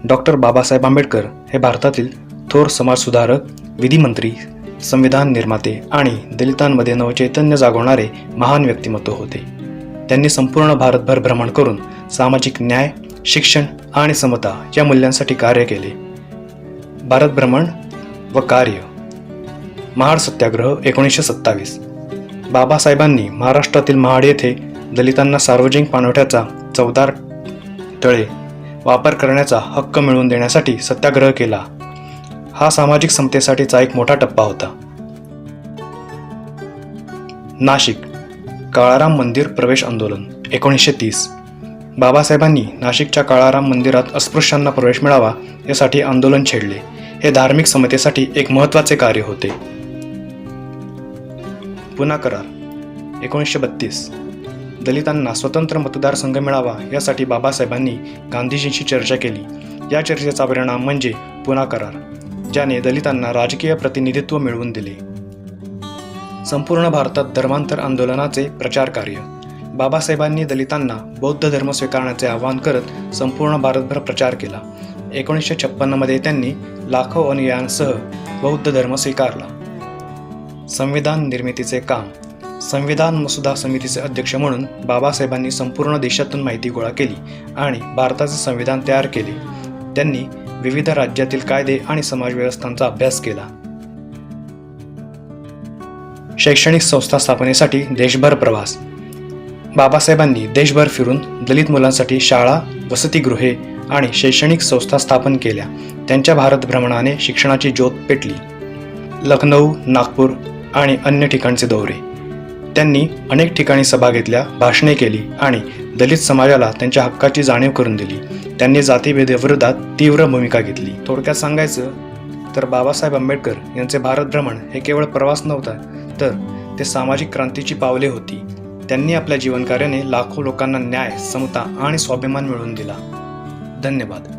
Doctor Babasaheb Ambedkar हे भारतातील थोर समाजसुधारक, विधिमंत्री, संविधान निर्माते आणि दलितांमध्ये नवचैतन्य जागवणारे महान व्यक्तिमत्व होते. त्यांनी संपूर्ण भारतभर भ्रमण करून सामाजिक न्याय, शिक्षण आणि समता या मूल्यांसाठी कार्य केले. भारत भ्रमण व कार्य. महाड सत्याग्रह 1927. बाबासाहेबांनी महाराष्ट्रातील महाड येथे दलितांना सार्वजनिक पाणवठ्याचा 14 तळे वापर करण्याचा हक्क मिळवून देण्यासाठी सत्याग्रह केला. हा सामाजिक समतेसाठीचा एक मोठा टप्पा होता. नाशिक काळाराम मंदिर प्रवेश आंदोलन 1930. बाबासाहेबांनी नाशिकच्या काळाराम मंदिरात अस्पृश्यांना प्रवेश मिळावा यासाठी आंदोलन छेडले. हे धार्मिक समतेसाठी एक महत्त्वाचे कार्य होते. पुना करार 1932. दलितांना स्वतंत्र मतदारसंघ मिळावा यासाठी बाबासाहेबांनी गांधीजींशी चर्चा केली. या चर्चेचा परिणाम म्हणजे पुना करार, ज्याने दलितांना राजकीय प्रतिनिधित्व मिळवून दिले. संपूर्ण भारतात धर्मांतर आंदोलनाचे प्रचार कार्य. बाबासाहेबांनी दलितांना बौद्ध धर्म स्वीकारण्याचे आवाहन करत संपूर्ण भारतभर प्रचार केला. 1956 मध्ये त्यांनी लाखो अनुयायांसह बौद्ध धर्म स्वीकारला. संविधान निर्मितीचे काम. संविधान मसुदा समितीचे अध्यक्ष म्हणून बाबासाहेबांनी संपूर्ण देशातून माहिती गोळा केली आणि भारताचे संविधान तयार केले. त्यांनी विविध राज्यातील कायदे आणि समाजव्यवस्थांचा अभ्यास केला. शैक्षणिक संस्था स्थापनेसाठी देशभर प्रवास. बाबासाहेबांनी देशभर फिरून दलित मुलांसाठी शाळा, वसतिगृहे आणि शैक्षणिक संस्था स्थापन केल्या. त्यांच्या भारत भ्रमणाने शिक्षणाची ज्योत पेटली. लखनौ, नागपूर आणि अन्य ठिकाणचे दौरे. त्यांनी अनेक ठिकाणी सभा घेतल्या, भाषणे केली आणि दलित समाजाला त्यांच्या हक्काची जाणीव करून दिली. त्यांनी जातीभेदाविरोधात तीव्र भूमिका घेतली. थोडक्यात सांगायचं तर बाबासाहेब आंबेडकर यांचे भारत भ्रमण हे केवळ प्रवास नव्हता, तर ते सामाजिक क्रांतीची पावले होती. त्यांनी आपल्या जीवनकार्याने लाखो लोकांना न्याय, समता आणि स्वाभिमान मिळवून दिला. धन्यवाद.